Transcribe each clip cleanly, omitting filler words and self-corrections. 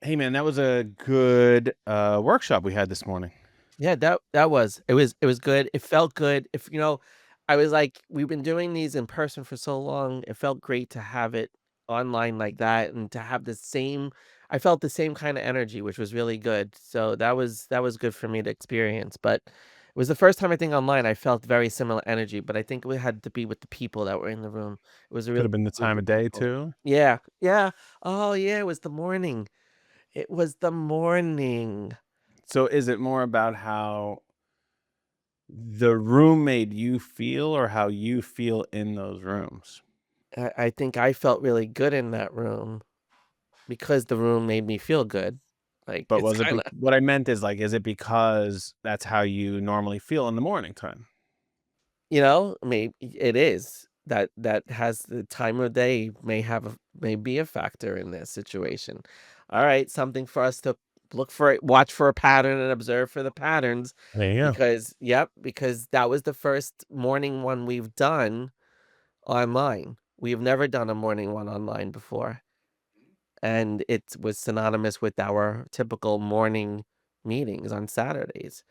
Hey man, that was a good workshop we had this morning. Yeah, that was it was good. It felt good. If I was like, we've been doing these in person for so long. It felt great to have it online like that and to have the same I felt the same kind of energy, which was really good. So that was good for me to experience. But it was the first time I think online I felt very similar energy, but I think it had to be with the people that were in the room. It was a Could really have been the group time of of day people. too. Yeah, yeah. Oh yeah, it was the morning. It was the morning. So is it more about how the room made you feel or how you feel in those rooms? I think I felt really good in that room because the room made me feel good. Like, But it's was it kinda what I meant is like, is it because that's how you normally feel in the morning time? it is. That has the time of day may be a factor in this situation. Alright, something for us to look for it, watch for a pattern and observe for the patterns There you go. because that was the first morning one we've done online. We've never done a morning one online before. And it was synonymous with our typical morning meetings on Saturdays.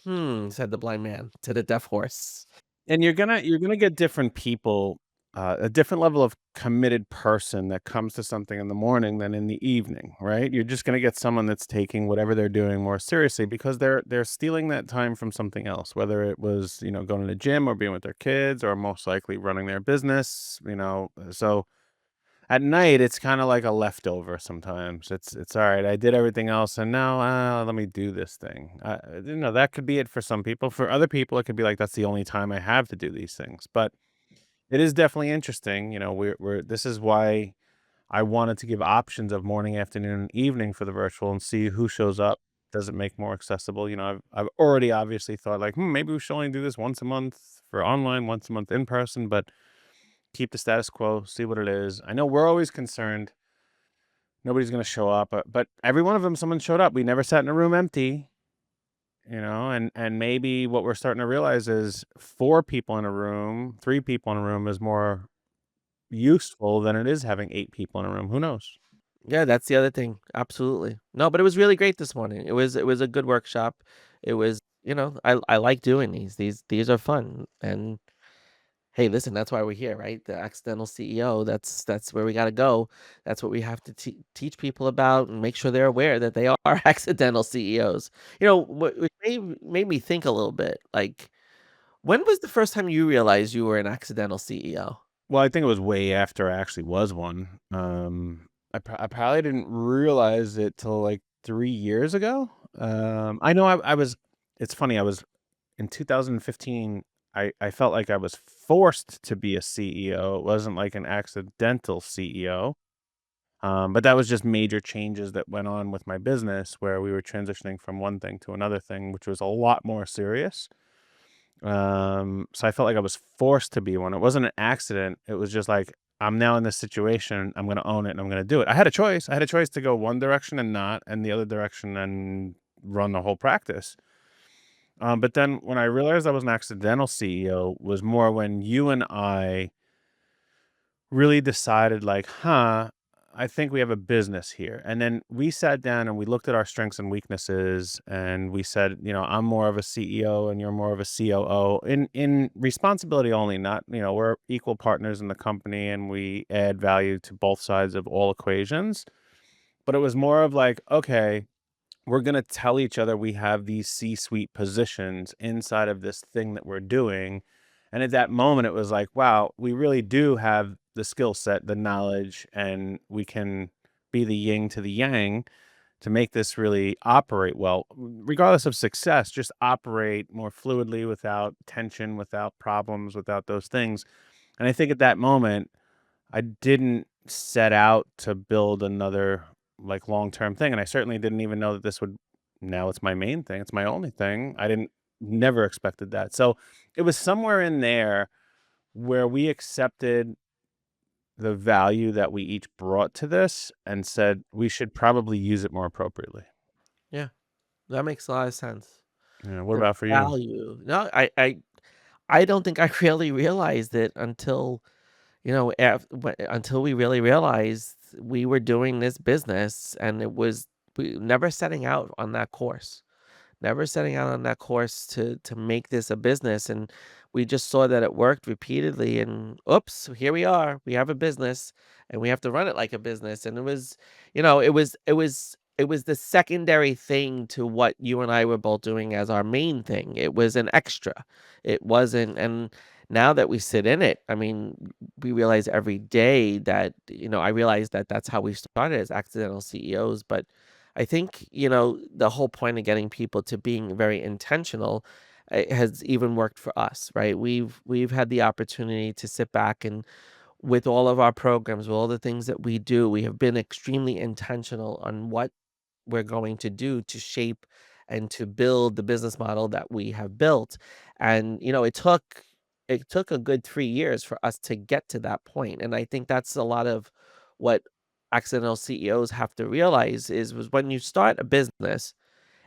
"Hmm," said the blind man to the deaf horse. And you're gonna get different people, a different level of committed person that comes to something in the morning than in the evening, right? You're just gonna get someone that's taking whatever they're doing more seriously because they're stealing that time from something else, whether it was, going to the gym or being with their kids or most likely running their business. So at night, it's kinda like a leftover sometimes. It's, "Alright, I did everything else, and now, let me do this thing." That could be it for some people. For other people, it could be like, "That's the only time I have to do these things." But it is definitely interesting, we're this is why I wanted to give options of morning, afternoon, and evening for the virtual and see who shows up. Does it make more accessible? I've already obviously thought like, maybe we should only do this once a month for online, once a month in person," but keep the status quo, see what it is. I know we're always concerned nobody's gonna show up, but every one of them, someone showed up. We never sat in a room empty, and maybe what we're starting to realize is 4 people in a room, 3 people in a room is more useful than it is having 8 people in a room. Who knows? Yeah, that's the other thing. Absolutely. No, but it was really great this morning. It was a good workshop. It was, I like doing these. These are fun. And hey, listen, that's why we're here, right? The accidental CEO, that's where we gotta go. That's what we have to teach people about and make sure they're aware that they are accidental CEOs. What made me think a little bit, like, when was the first time you realized you were an accidental CEO? Well, I think it was way after I actually was one. I probably didn't realize it till, like, 3 years ago. I know I was it's funny, I was in 2015, I felt like I was forced to be a CEO. It wasn't like an accidental CEO. But that was just major changes that went on with my business where we were transitioning from one thing to another thing, which was a lot more serious. So I felt like I was forced to be one. It wasn't an accident. It was just like, I'm now in this situation. I'm going to own it and I'm going to do it. I had a choice. I had a choice to go one direction and not, and the other direction and run the whole practice. But then when I realized I was an accidental CEO was more when you and I really decided like, I think we have a business here. And then we sat down and we looked at our strengths and weaknesses and we said, I'm more of a CEO and you're more of a COO in responsibility only, not, we're equal partners in the company and we add value to both sides of all equations. But it was more of like, okay, we're going to tell each other we have these C-suite positions inside of this thing that we're doing. And at that moment, it was like, wow, we really do have the skill set, the knowledge, and we can be the yin to the yang to make this really operate well, regardless of success, just operate more fluidly without tension, without problems, without those things. And I think at that moment, I didn't set out to build another, like, long-term thing, and I certainly didn't even know that this would now it's my main thing, it's my only thing. I didn't never expected that. So, it was somewhere in there where we accepted the value that we each brought to this and said, "We should probably use it more appropriately." Yeah, that makes a lot of sense. Yeah, what The about for you? value. No, I don't think I really realized it until, until we really realized we were doing this business, and it was we never setting out on that course. Never setting out on that course to make this a business, and we just saw that it worked repeatedly, and oops, here we are. We have a business, and we have to run it like a business, and it was, it was the secondary thing to what you and I were both doing as our main thing. It was an extra. It wasn't, and now that we sit in it, I mean, we realize every day that, I realize that that's how we started as accidental CEOs, but I think, the whole point of getting people to being very intentional has even worked for us, right? We've had the opportunity to sit back and with all of our programs, with all the things that we do, we have been extremely intentional on what we're going to do to shape and to build the business model that we have built. And it took a good 3 years for us to get to that point. And I think that's a lot of what accidental CEOs have to realize is was when you start a business,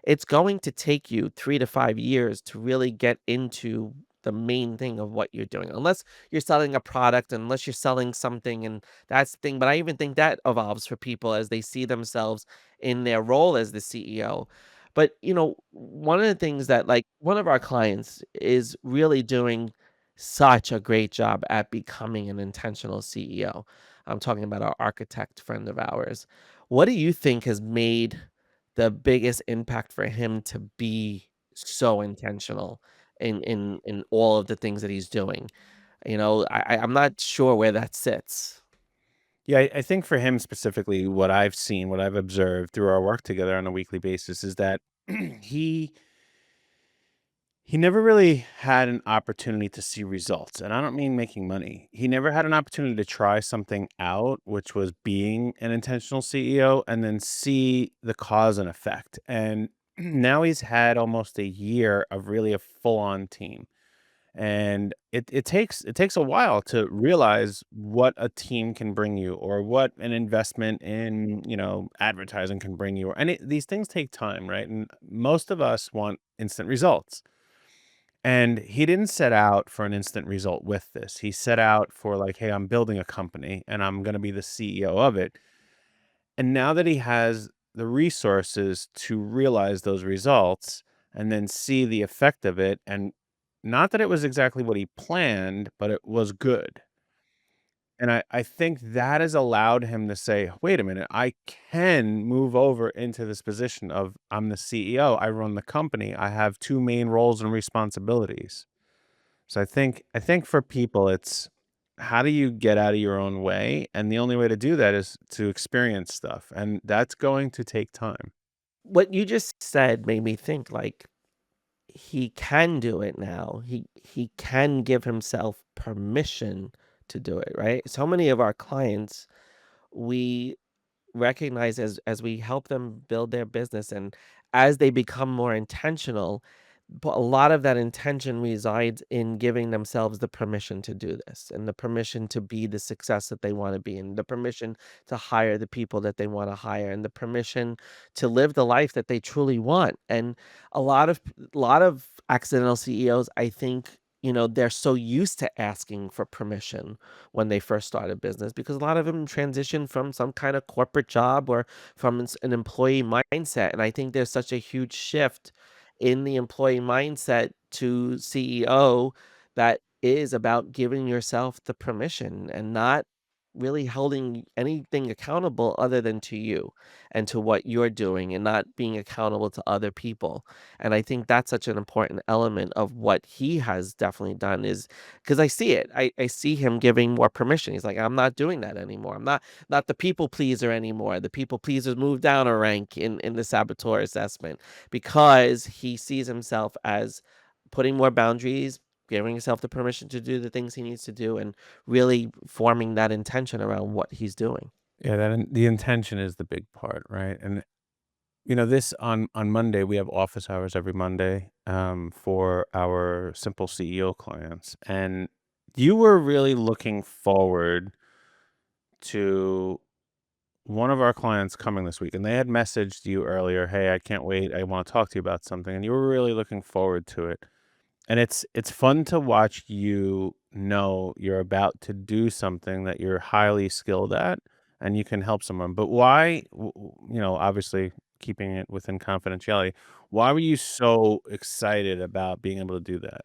it's going to take you 3 to 5 years to really get into the main thing of what you're doing, unless you're selling a product, unless you're selling something, and that's the thing, but I even think that evolves for people as they see themselves in their role as the CEO. But, one of the things that, like, one of our clients is really doing such a great job at becoming an intentional CEO. I'm talking about our architect friend of ours. What do you think has made the biggest impact for him to be so intentional in all of the things that he's doing? I'm not sure where that sits. Yeah, I think for him specifically, what I've seen, what I've observed through our work together on a weekly basis is that he he never really had an opportunity to see results. And I don't mean making money. He never had an opportunity to try something out, which was being an intentional CEO and then see the cause and effect. And now he's had almost a year of really a full-on team. And it takes a while to realize what a team can bring you or what an investment in, advertising can bring you. And these things take time, right? And most of us want instant results. And he didn't set out for an instant result with this. He set out for like, hey, I'm building a company and I'm going to be the CEO of it. And now that he has the resources to realize those results and then see the effect of it, and not that it was exactly what he planned, but it was good. And I think that has allowed him to say, wait a minute, I can move over into this position of I'm the CEO, I run the company, I have two main roles and responsibilities. So I think for people, it's how do you get out of your own way? And the only way to do that is to experience stuff, and that's going to take time. What you just said made me think, like, he can do it now. He can give himself permission to do it, right? So many of our clients, we recognize as we help them build their business and as they become more intentional, but a lot of that intention resides in giving themselves the permission to do this and the permission to be the success that they want to be and the permission to hire the people that they want to hire and the permission to live the life that they truly want. And a lot of accidental CEOs, I think, they're so used to asking for permission when they first start a business because a lot of them transition from some kind of corporate job or from an employee mindset. And I think there's such a huge shift in the employee mindset to CEO that is about giving yourself the permission and not really holding anything accountable other than to you and to what you're doing and not being accountable to other people. And I think that's such an important element of what he has definitely done is because I see it. I see him giving more permission. He's like, I'm not doing that anymore. I'm not the people pleaser anymore. The people pleasers move down a rank in the saboteur assessment because he sees himself as putting more boundaries, giving himself the permission to do the things he needs to do, and really forming that intention around what he's doing. Yeah, the intention is the big part, right? And this on Monday, we have office hours every Monday for our simple CEO clients. And you were really looking forward to one of our clients coming this week, and they had messaged you earlier, "Hey, I can't wait. I want to talk to you about something." And you were really looking forward to it. And it's fun to watch you know you're about to do something that you're highly skilled at and you can help someone. But why, obviously keeping it within confidentiality, why were you so excited about being able to do that?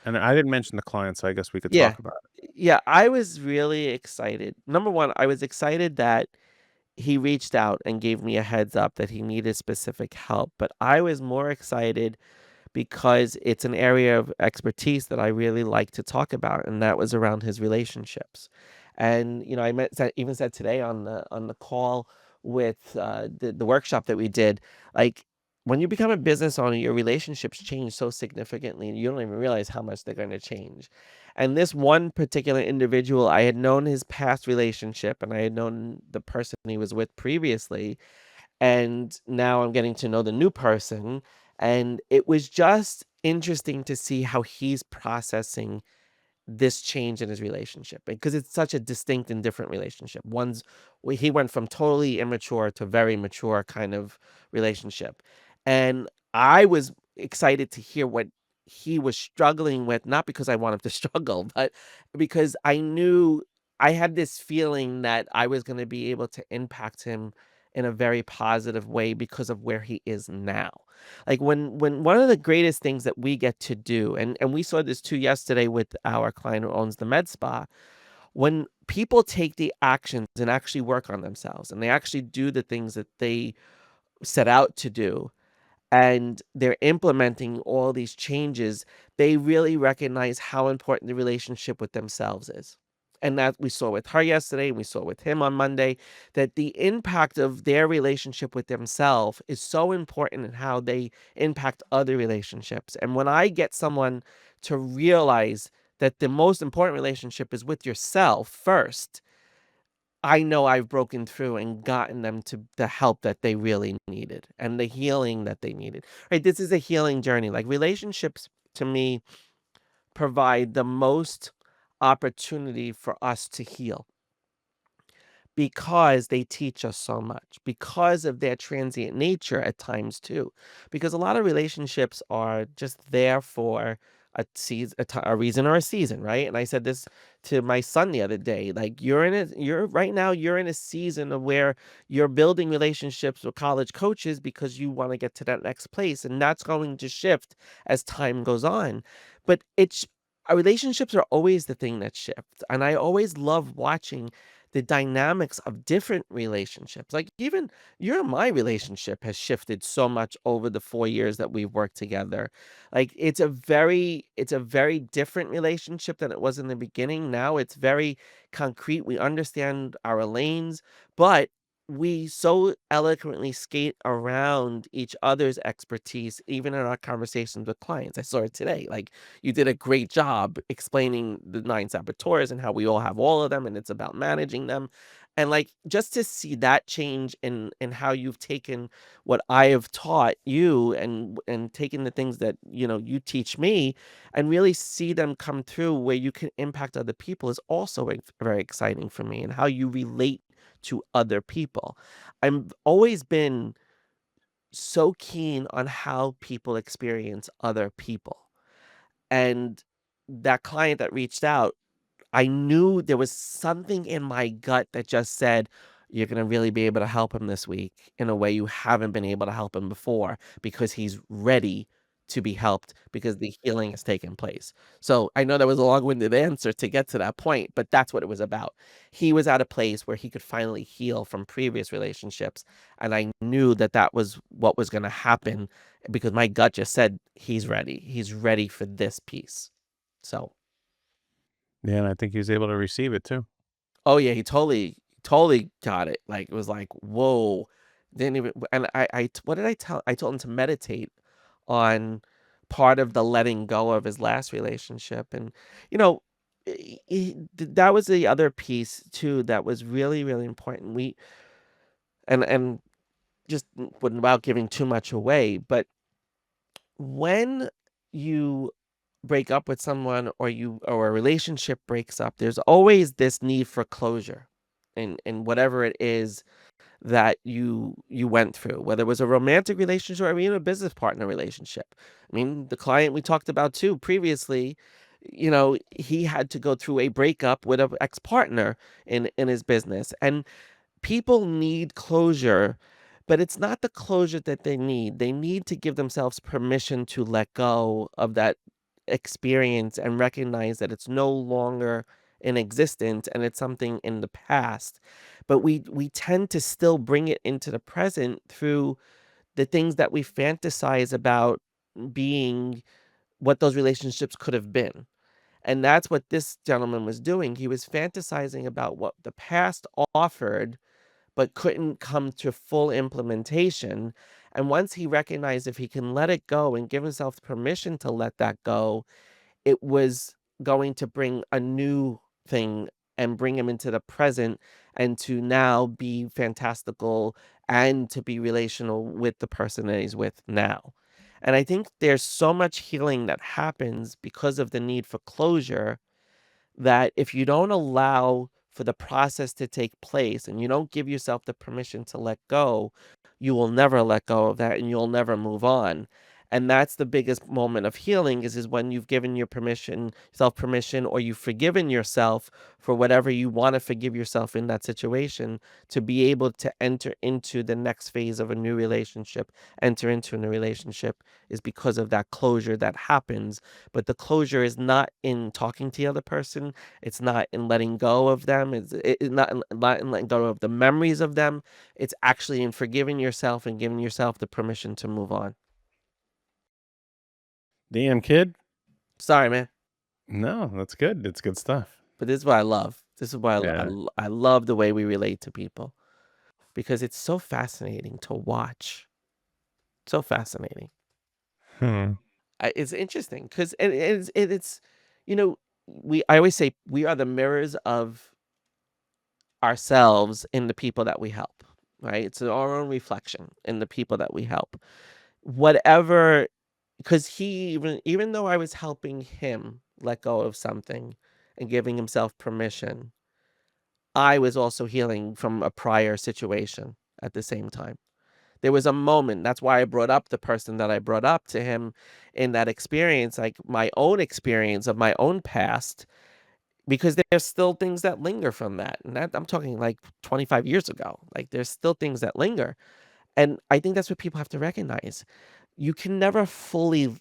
And I didn't mention the client, so I guess we could Yeah. talk about it. Yeah, I was really excited. Number 1, I was excited that he reached out and gave me a heads up that he needed specific help, but I was more excited because it's an area of expertise that I really like to talk about, and that was around his relationships. And, I even said today on the call with, the workshop that we did, like, when you become a business owner, your relationships change so significantly, and you don't even realize how much they're gonna change. And this one particular individual, I had known his past relationship, and I had known the person he was with previously, and now I'm getting to know the new person, and it was just interesting to see how he's processing this change in his relationship because it's such a distinct and different relationship. He went from totally immature to very mature kind of relationship. And I was excited to hear what he was struggling with, not because I want him to struggle, but because I knew I had this feeling that I was going to be able to impact him in a very positive way because of where he is now. Like when one of the greatest things that we get to do, and we saw this too yesterday with our client who owns the med spa, when people take the actions and actually work on themselves and they actually do the things that they set out to do, and they're implementing all these changes, they really recognize how important the relationship with themselves is. And that we saw with her yesterday, and we saw with him on Monday, that the impact of their relationship with themselves is so important in how they impact other relationships. And when I get someone to realize that the most important relationship is with yourself first, I know I've broken through and gotten them to the help that they really needed and the healing that they needed. Right? This is a healing journey. Like relationships to me provide the most opportunity for us to heal because they teach us so much, because of their transient nature at times too. Because a lot of relationships are just there for a reason or a season, right? And I said this to my son the other day, like you're right now, you're in a season of where you're building relationships with college coaches because you want to get to that next place, and that's going to shift as time goes on. But it's our relationships are always the thing that shifts, and I always love watching the dynamics of different relationships. Like even your and my relationship has shifted so much over the 4 years that we've worked together. Like it's a very different relationship than it was in the beginning. Now it's very concrete. We understand our lanes, but we so eloquently skate around each other's expertise, even in our conversations with clients. I saw it today. Like you did a great job explaining the 9 saboteurs and how we all have all of them and it's about managing them. And like just to see that change in how you've taken what I have taught you and taken the things that you teach me and really see them come through where you can impact other people is also very exciting for me and how you relate to other people. I've always been so keen on how people experience other people. And that client that reached out, I knew there was something in my gut that just said, "You're gonna really be able to help him this week in a way you haven't been able to help him before because he's ready to be helped because the healing has taken place." So, I know that was a long-winded answer to get to that point, but that's what it was about. He was at a place where he could finally heal from previous relationships, and I knew that that was what was gonna happen because my gut just said, "He's ready. He's ready for this piece." So Yeah, and I think he was able to receive it too. oh, yeah, he totally got it, like, it was like, "Whoa." Didn't even and what did I tell I told him to meditate on part of the letting go of his last relationship, and, you know, that was the other piece too that was really, really important. And just without giving too much away, but when you break up with someone or a relationship breaks up, there's always this need for closure in whatever it is that you went through, whether it was a romantic relationship or even a business partner relationship. I mean, the client we talked about too previously, he had to go through a breakup with an ex-partner in his business. And people need closure, but it's not the closure that they need. They need to give themselves permission to let go of that experience and recognize that it's no longer in existence and it's something in the past. But we tend to still bring it into the present through the things that we fantasize about being what those relationships could have been. And that's what this gentleman was doing. He was fantasizing about what the past offered, but couldn't come to full implementation. And once he recognized if he can let it go and give himself permission to let that go, it was going to bring a new thing and bring him into the present and to now be fantastical and to be relational with the person that he's with now. And I think there's so much healing that happens because of the need for closure that if you don't allow for the process to take place and you don't give yourself the permission to let go, you will never let go of that and you'll never move on. And that's the biggest moment of healing is when you've given your permission, self permission, or you've forgiven yourself for whatever you want to forgive yourself in that situation to be able to enter into the next phase of a new relationship, enter into a new relationship is because of that closure that happens. But the closure is not in talking to the other person. It's not in letting go of them. It's not in letting go of the memories of them. It's actually in forgiving yourself and giving yourself the permission to move on. Damn, kid. Sorry, man, No, that's good. It's good stuff. but this is what I love. This is why Yeah. I love the way we relate to people because it's so fascinating to watch. So fascinating. Hmm. It's interesting because it's you know I always say we are the mirrors of ourselves in the people that we help, right? It's our own reflection in the people that we help. Whatever, because even though I was helping him let go of something and giving himself permission, I was also healing from a prior situation at the same time. There was a moment, that's why I brought up the person that I brought up to him in that experience, like my own experience of my own past, because there's still things that linger from that. And that I'm talking like 25 years ago. Like there's still things that linger. And I think that's what people have to recognize. You can never fully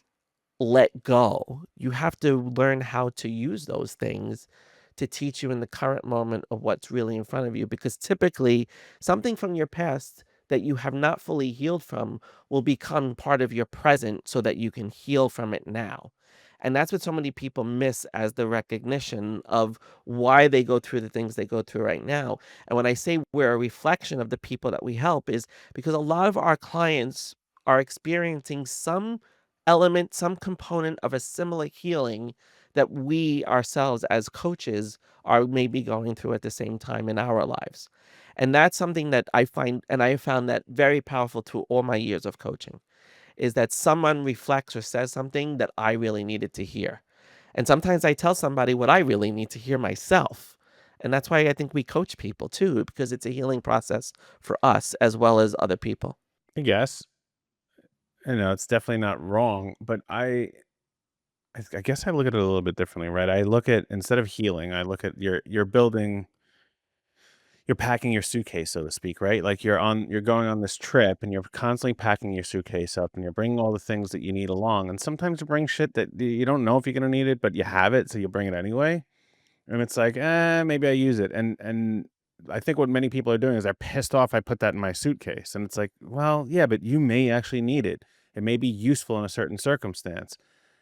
let go. You have to learn how to use those things to teach you in the current moment of what's really in front of you. Because typically, something from your past that you have not fully healed from will become part of your present so that you can heal from it now. And that's what so many people miss as the recognition of why they go through the things they go through right now. And when I say we're a reflection of the people that we help, is because a lot of our clients are experiencing some element, some component of a similar healing that we ourselves as coaches are maybe going through at the same time in our lives. And that's something that I find, and I have found that very powerful through all my years of coaching, is that someone reflects or says something that I really needed to hear. And sometimes I tell somebody what I really need to hear myself. And that's why I think we coach people too, because it's a healing process for us as well as other people. I guess. It's definitely not wrong, but I guess I look at it a little bit differently, right? I look at instead of healing, I look at you're building, you're packing your suitcase, so to speak, right? Like you're going on this trip and you're constantly packing your suitcase up and you're bringing all the things that you need along. And sometimes you bring shit that you don't know if you're gonna need it, but you have it, so you bring it anyway. And it's like, maybe I use it. And I think what many people are doing is they're pissed off I put that in my suitcase. And it's like, well, yeah, but you may actually need it. It may be useful in a certain circumstance.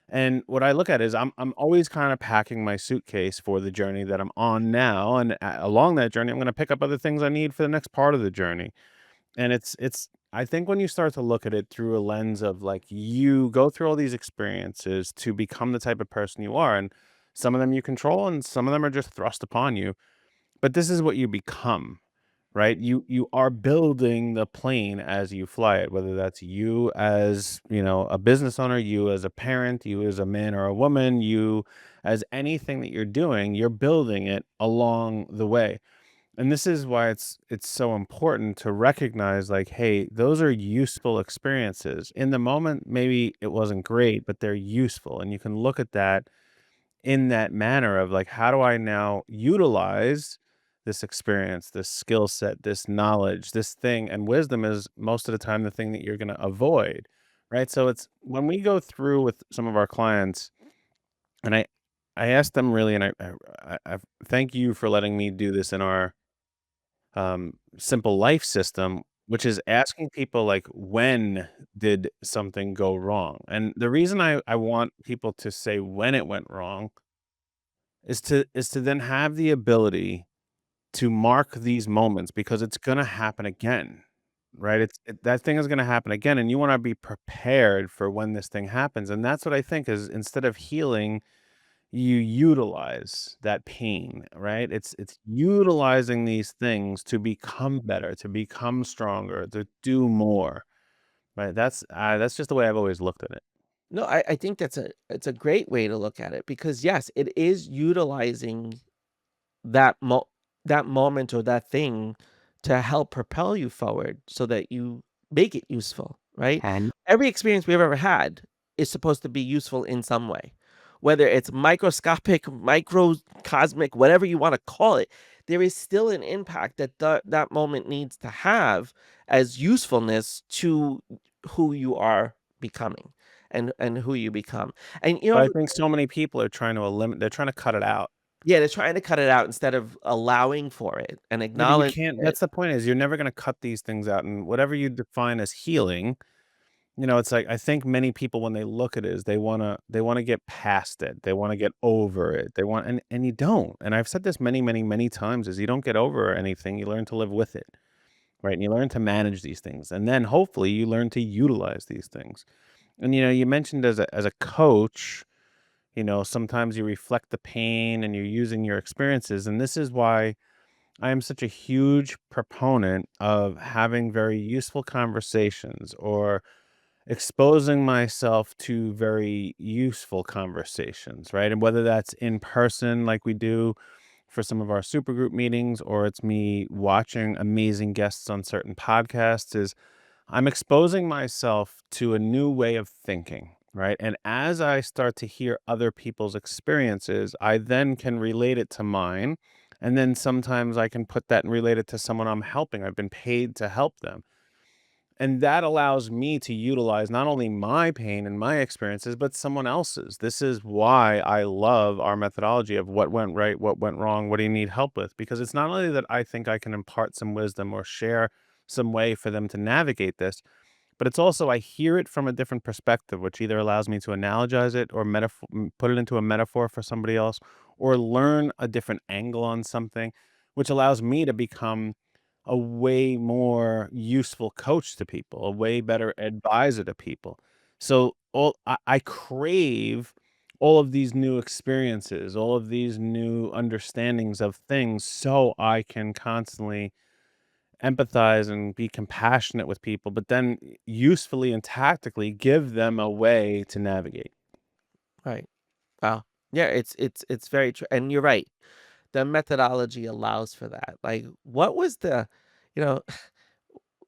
And what I look at is I'm always kind of packing my suitcase for the journey that I'm on now, and along that journey, I'm going to pick up other things I need for the next part of the journey. And it's I think when you start to look at it through a lens of like you go through all these experiences to become the type of person you are, and some of them you control, and some of them are just thrust upon you. But this is what you become, right? You are building the plane as you fly it, whether that's you as, a business owner, you as a parent, you as a man or a woman, you as anything that you're doing, you're building it along the way. And this is why it's so important to recognize like, hey, those are useful experiences. In the moment, maybe it wasn't great, but they're useful. And you can look at that in that manner of like, how do I now utilize this experience, this skill set, this knowledge, this thing, and wisdom is most of the time the thing that you're going to avoid, right? So it's when we go through with some of our clients, and I asked them really, and I thank you for letting me do this in our simple life system, which is asking people like, when did something go wrong? And the reason I want people to say when it went wrong is to then have the ability to mark these moments because it's gonna happen again, right? That thing is gonna happen again, and you wanna be prepared for when this thing happens, and that's what I think is instead of healing, you utilize that pain, right? It's utilizing these things to become better, to become stronger, to do more, right? That's just the way I've always looked at it. No, I think that's a it's a great way to look at it because yes, it is utilizing that that moment or that thing to help propel you forward so that you make it useful, right? And Every experience we've ever had is supposed to be useful in some way. Whether it's microscopic, microcosmic, whatever you want to call it, there is still an impact that that moment needs to have as usefulness to who you are becoming and who you become. And you but know, I think so many people are trying to they're trying to cut it out. yeah, they're trying to cut it out instead of allowing for it and Yeah, but you acknowledging can't it. that's the point is you're never gonna cut these things out, and whatever you define as healing, it's like I think many people when they look at it is they wanna get past it. They wanna get over it. And you don't. And I've said this many, many, many times is you don't get over anything, you learn to live with it, right? And you learn to manage these things. And then hopefully you learn to utilize these things. And you mentioned as a coach, sometimes you reflect the pain and you're using your experiences. And this is why I am such a huge proponent of having very useful conversations or exposing myself to very useful conversations, right? And whether that's in person, like we do for some of our supergroup meetings, or it's me watching amazing guests on certain podcasts, is I'm exposing myself to a new way of thinking, right? And as I start to hear other people's experiences, I then can relate it to mine. And then sometimes I can put that and relate it to someone I'm helping. I've been paid to help them. And that allows me to utilize not only my pain and my experiences, but someone else's. This is why I love our methodology of what went right, what went wrong, what do you need help with? Because it's not only that I think I can impart some wisdom or share some way for them to navigate this, but it's also I hear it from a different perspective, which either allows me to analogize it or put it into a metaphor for somebody else, or learn a different angle on something, which allows me to become a way more useful coach to people, a way better advisor to people. So I crave all of these new experiences, all of these new understandings of things, so I can constantly empathize and be compassionate with people, but then usefully and tactically give them a way to navigate. Right. Wow. Yeah, it's very true. And you're right. The methodology allows for that. Like, what was the, you know,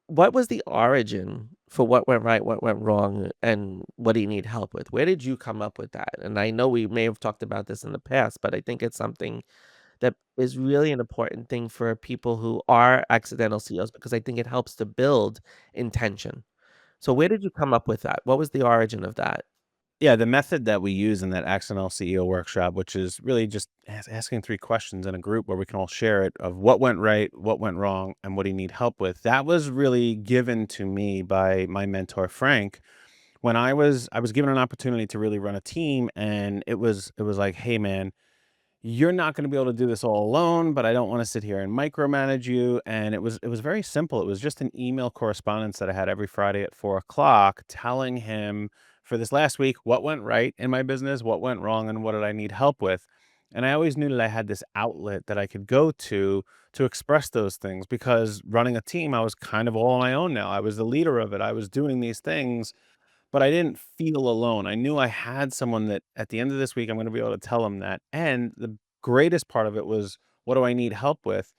what was the origin for what went right, what went wrong, and what do you need help with? Where did you come up with that? And I know we may have talked about this in the past, but I think it's something that is really an important thing for people who are accidental CEOs because I think it helps to build intention. So where did you come up with that? What was the origin of that? Yeah, the method that we use in that accidental CEO workshop, which is really just asking three questions in a group where we can all share it of what went right, what went wrong, and what do you need help with. That was really given to me by my mentor Frank when I was given an opportunity to really run a team, and it was like, hey man, you're not going to be able to do this all alone, but I don't want to sit here and micromanage you. And it was very simple. It was just an email correspondence that I had every Friday at 4 o'clock telling him for this last week what went right in my business, what went wrong, and what did I need help with. And I always knew that I had this outlet that I could go to express those things because running a team, I was kind of all on my own now. I was the leader of it. I was doing these things, but I didn't feel alone. I knew I had someone that at the end of this week, I'm gonna be able to tell him that, and the greatest part of it was, "What do I need help with?"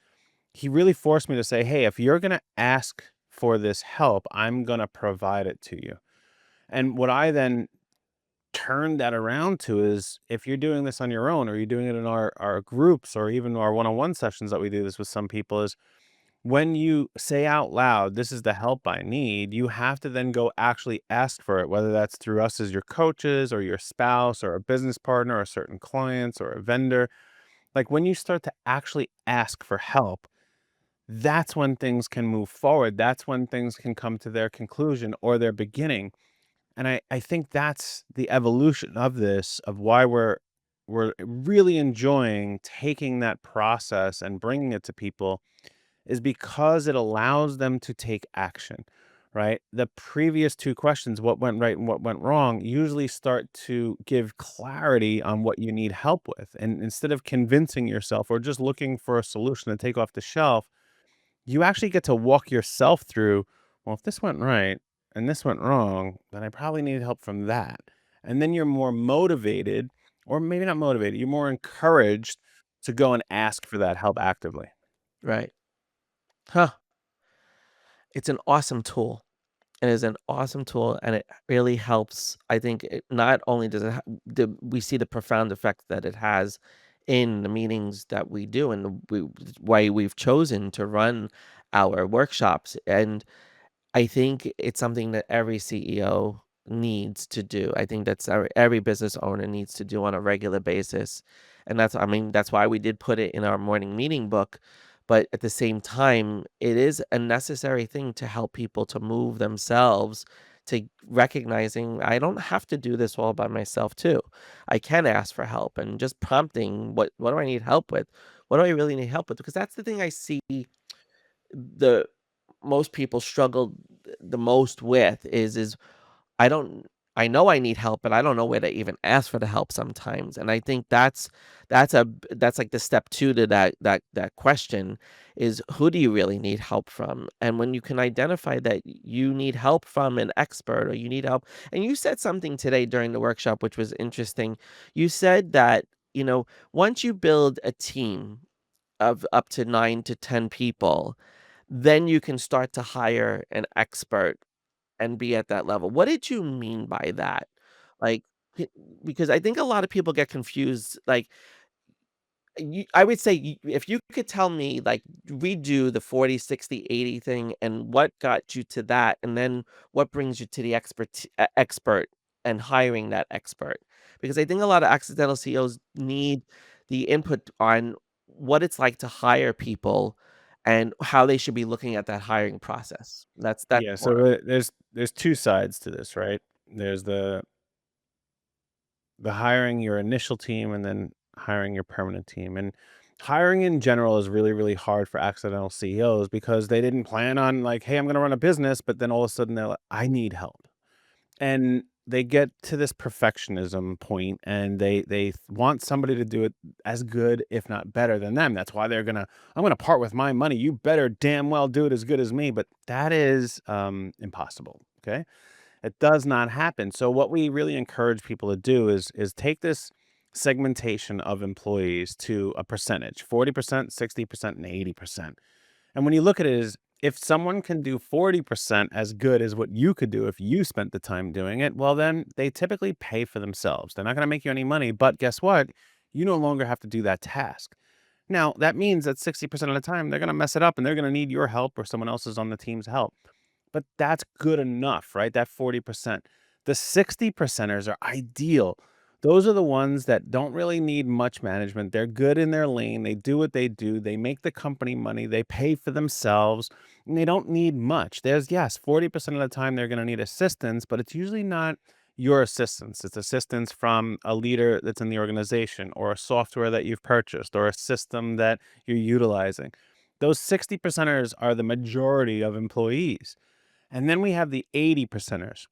He really forced me to say, "Hey, if you're gonna ask for this help, I'm gonna provide it to you." And what I then turned that around to is if you're doing this on your own or you're doing it in our groups or even our one-on-one sessions that we do this with some people is when you say out loud, "This is the help I need," you have to then go actually ask for it, whether that's through us as your coaches or your spouse or a business partner or certain clients or a vendor. Like when you start to actually ask for help, that's when things can move forward. That's when things can come to their conclusion or their beginning. And I think that's the evolution of this, of why we're really enjoying taking that process and bringing it to people is because it allows them to take action, right? The previous two questions, what went right and what went wrong, usually start to give clarity on what you need help with. And instead of convincing yourself or just looking for a solution to take off the shelf, you actually get to walk yourself through, well, if this went right and this went wrong, then I probably need help from that. And then you're more motivated, or maybe not motivated, you're more encouraged to go and ask for that help actively. Right. Huh. It's an awesome tool. It is an awesome tool, and it really helps. I think it not only does it we see the profound effect that it has in the meetings that we do and why we've chosen to run our workshops. And I think it's something that every CEO needs to do. I think that's every business owner needs to do on a regular basis. And that's, I mean, that's why we did put it in our morning meeting book. But at the same time, it is a necessary thing to help people to move themselves to recognizing I don't have to do this all by myself too. I can ask for help and just prompting what do I need help with? What do I really need help with? Because that's the thing I see the most people struggle the most with is I don't I know I need help, but I don't know where to even ask for the help sometimes. And I think that's like the step 2 to that question is who do you really need help from? And when you can identify that you need help from an expert or you need help, and you said something today during the workshop which was interesting. You said that, once you build a team of up to 9 to 10 people, then you can start to hire an expert and be at that level. What did you mean by that? Like, b because I think a lot of people get confused, like, I would say if you could tell me, like, redo the 40, 60, 80 thing and what got you to that, and then what brings you to the expert and hiring that expert. Because I think a lot of accidental CEOs need the input on what it's like to hire people and how they should be looking at that hiring process. That's Yeah, so more. there's two sides to this, right? There's the hiring your initial team and then hiring your permanent team. And hiring in general is really, really hard for accidental CEOs because they didn't plan on like, hey, I'm going to run a business, but then all of a sudden they're like, I need help. And they get to this perfectionism point and they want somebody to do it as good, if not better than them. That's why I'm gonna part with my money. You better damn well do it as good as me. But that is impossible. Okay. It does not happen. So what we really encourage people to do is take this segmentation of employees to a percentage, 40%, 60%, and 80%. And when you look at it is if someone can do 40% as good as what you could do if you spent the time doing it, well then they typically pay for themselves. They're not going to make you any money, but guess what? You no longer have to do that task. Now, that means that 60% of the time they're going to mess it up and they're going to need your help or someone else's on the team's help. But that's good enough, right? That 40%. The 60 percenters are ideal. Those are the ones that don't really need much management. They're good in their lane. They do what they do. They make the company money. They pay for themselves and they don't need much. There's, yes, 40% of the time they're going to need assistance, but it's usually not your assistance. It's assistance from a leader that's in the organization or a software that you've purchased or a system that you're utilizing. Those 60 percenters are the majority of employees. And then we have the 80 percenters.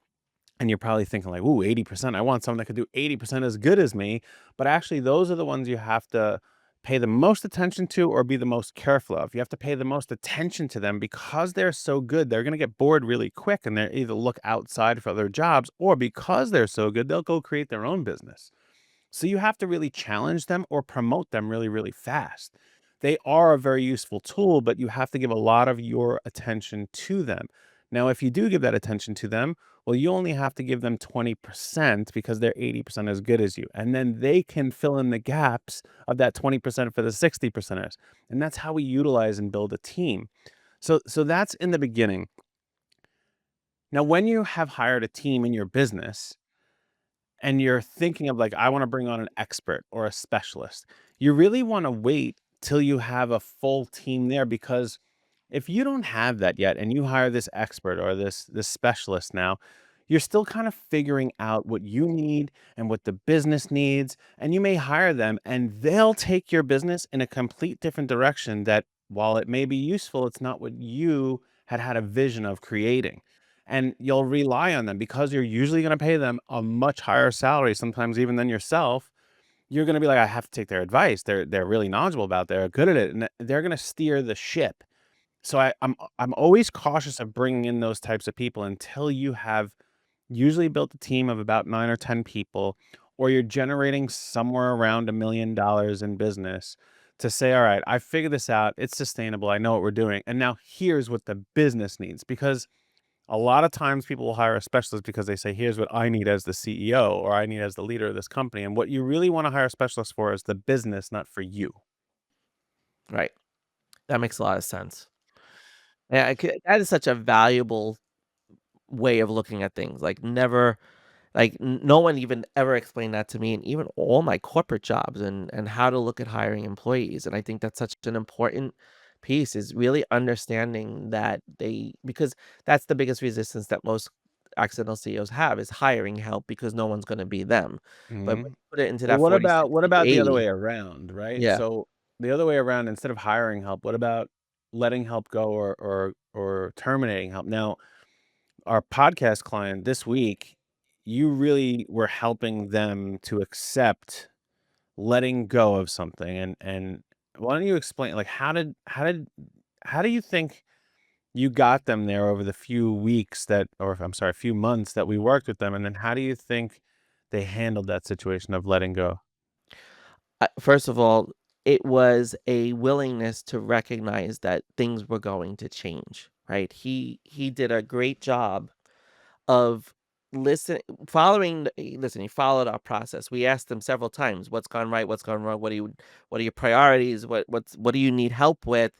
And you're probably thinking like, "Ooh, 80%. I want someone that could do 80% as good as me." But actually, those are the ones you have to pay the most attention to or be the most careful of. You have to pay the most attention to them because they're so good. They're going to get bored really quick and they're either look outside for other jobs or because they're so good, they'll go create their own business. So you have to really challenge them or promote them really, really fast. They are a very useful tool, but you have to give a lot of your attention to them. Now, if you do give that attention to them, well, you only have to give them 20% because they're 80% as good as you. And then they can fill in the gaps of that 20% for the 60 percenters. And that's how we utilize and build a team. So that's in the beginning. Now, when you have hired a team in your business, and you're thinking of like, I want to bring on an expert or a specialist, you really want to wait till you have a full team there, because if you don't have that yet and you hire this expert or this specialist now, you're still kind of figuring out what you need and what the business needs, and you may hire them and they'll take your business in a complete different direction that, while it may be useful, it's not what you had a vision of creating. And you'll rely on them because you're usually going to pay them a much higher salary, sometimes even than yourself. You're going to be like, I have to take their advice. They're really knowledgeable about it. They're good at it, and they're going to steer the ship. So I'm always cautious of bringing in those types of people until you have usually built a team of about 9 or 10 people, or you're generating somewhere around $1 million in business, to say, all right, I figured this out. It's sustainable. I know what we're doing. And now here's what the business needs. Because a lot of times people will hire a specialist because they say, here's what I need as the CEO, or I need as the leader of this company. And what you really want to hire a specialist for is the business, not for you. Right. That makes a lot of sense. Yeah, that is such a valuable way of looking at things. Like never like no one even ever explained that to me, and even all my corporate jobs and how to look at hiring employees. And I think that's such an important piece, is really understanding that they because that's the biggest resistance that most accidental CEOs have, is hiring help, because no one's going to be them. But when Mhm. you put it into Well, that what 40, about 60, the other 80, way around, right? yeah. So the other way around, instead of hiring help, what about letting help go, or terminating help? Now, our podcast client this week, you really were helping them to accept letting go of something, and why don't you explain, like, how do you think you got them there over the few weeks that, or I'm sorry, few months that we worked with them, and then how do you think they handled that situation of letting go? First of all, it was a willingness to recognize that things were going to change, right? He did a great job of listen following listen, he followed our process. We asked him several times, "What's gone right? What's gone wrong? What are your priorities? What do you need help with?"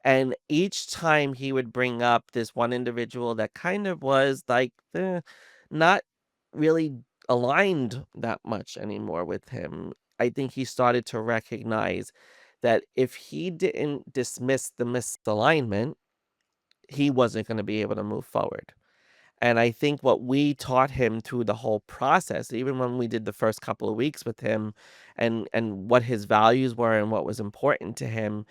And each time he would bring up this one individual that kind of was like, not really aligned that much anymore with him. I think he started to recognize that if he didn't dismiss the misalignment, he wasn't going to be able to move forward. And I think what we taught him through the whole process, even when we did the first couple of weeks with him, and what his values were and what was important to him,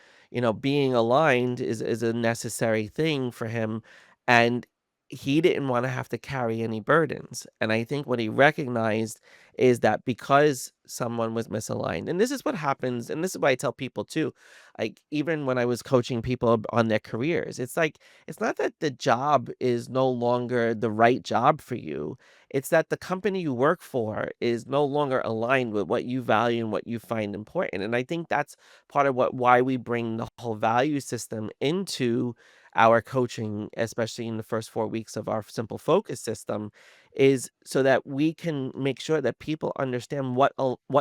being aligned is a necessary thing for him. And he didn't want to have to carry any burdens. And I think what he recognized is that because someone was misaligned, and this is what happens, and this is what I tell people too, like even when I was coaching people on their careers, it's like it's not that the job is no longer the right job for you. It's that the company you work for is no longer aligned with what you value and what you find important. And I think that's part of why we bring the whole value system into our coaching, especially in the first 4 weeks of our simple focus system, is so that we can make sure that people understand what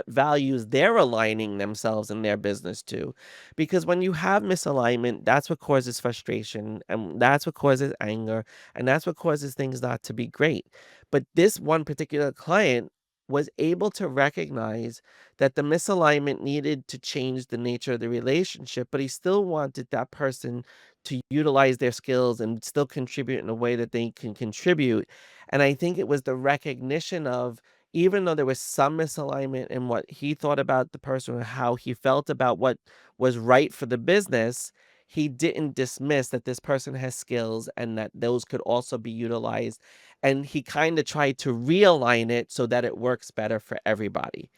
values they're aligning themselves in their business to, because when you have misalignment, that's what causes frustration, and that's what causes anger, and that's what causes things not to be great. But this one particular client was able to recognize that the misalignment needed to change the nature of the relationship, but he still wanted that person to utilize their skills and still contribute in a way that they can contribute. And I think it was the recognition of, even though there was some misalignment in what he thought about the person or how he felt about what was right for the business, he didn't dismiss that this person has skills and that those could also be utilized. And he kind of tried to realign it so that it works better for everybody.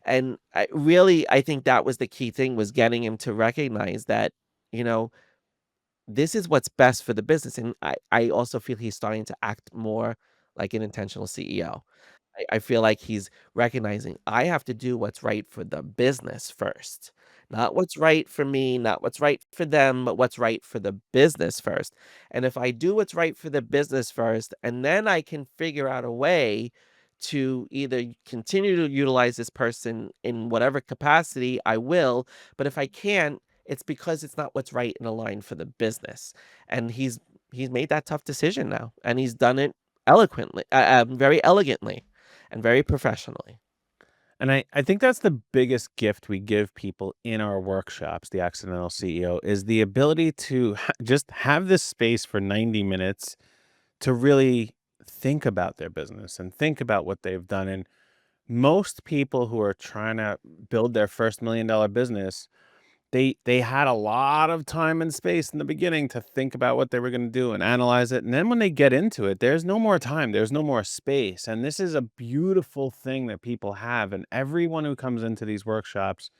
And I think that was the key thing, was getting him to recognize that, you know, this is what's best for the business. And I also feel he's starting to act more like an intentional CEO. I feel like he's recognizing, I have to do what's right for the business first. Not what's right for me, not what's right for them, but what's right for the business first. And if I do what's right for the business first, and then I can figure out a way to either continue to utilize this person in whatever capacity, I will. But if I can't, it's because it's not what's right and aligned for the business. And he's made that tough decision now, and he's done it eloquently, very elegantly, and very professionally. And I think that's the biggest gift we give people in our workshops, the accidental CEO, is the ability to just have this space for 90 minutes to really think about their business and think about what they've done. And most people who are trying to build their first $1 million business, they had a lot of time and space in the beginning to think about what they were gonna do and analyze it, and then when they get into it, there's no more time, there's no more space, and this is a beautiful thing that people have, and everyone who comes into these workshops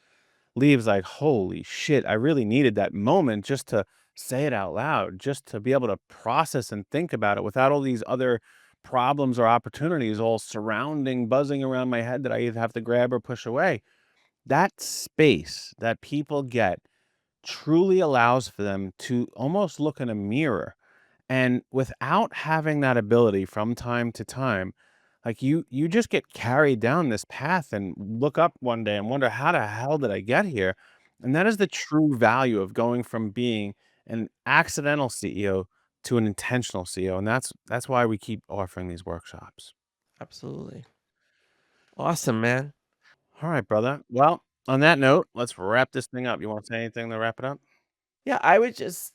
leaves like, "Holy shit, I really needed that moment just to say it out loud, just to be able to process and think about it without all these other problems or opportunities all surrounding, buzzing around my head that I either have to grab or push away." That space that people get truly allows for them to almost look in a mirror, and without having that ability from time to time, like, you just get carried down this path and look up one day and wonder, "How the hell did I get here?" And that is the true value of going from being an accidental CEO to an intentional CEO, and that's why we keep offering these workshops. Absolutely. Awesome, man. Alright, brother. Well, on that note, let's wrap this thing up. You wanna say anything to wrap it up? Yeah, I would just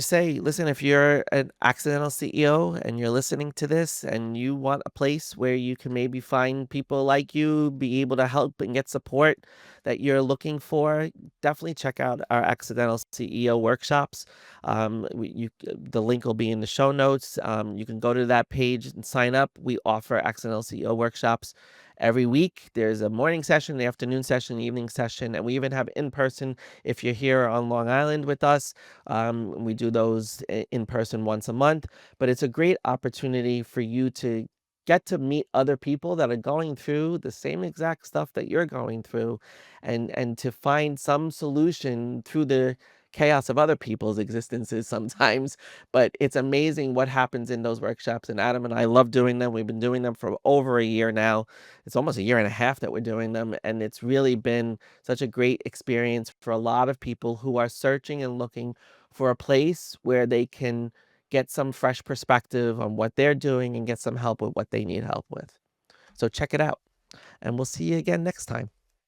say, listen, if you're an accidental CEO and you're listening to this and you want a place where you can maybe find people like you, be able to help and get support that you're looking for, definitely check out our accidental CEO workshops. The link will be in the show notes. You can go to that page and sign up. We offer accidental CEO workshops every week. There's a morning session, the afternoon session, the evening session, and we even have in person if you're here on Long Island with us. We do those in person once a month, but it's a great opportunity for you to get to meet other people that are going through the same exact stuff that you're going through, and to find some solution through the chaos of other people's existences sometimes. But it's amazing what happens in those workshops, and Adam and I love doing them. We've been doing them for over a year now. It's almost a year and a half that we're doing them, and it's really been such a great experience for a lot of people who are searching and looking for a place where they can get some fresh perspective on what they're doing and get some help with what they need help with. So check it out, and we'll see you again next time.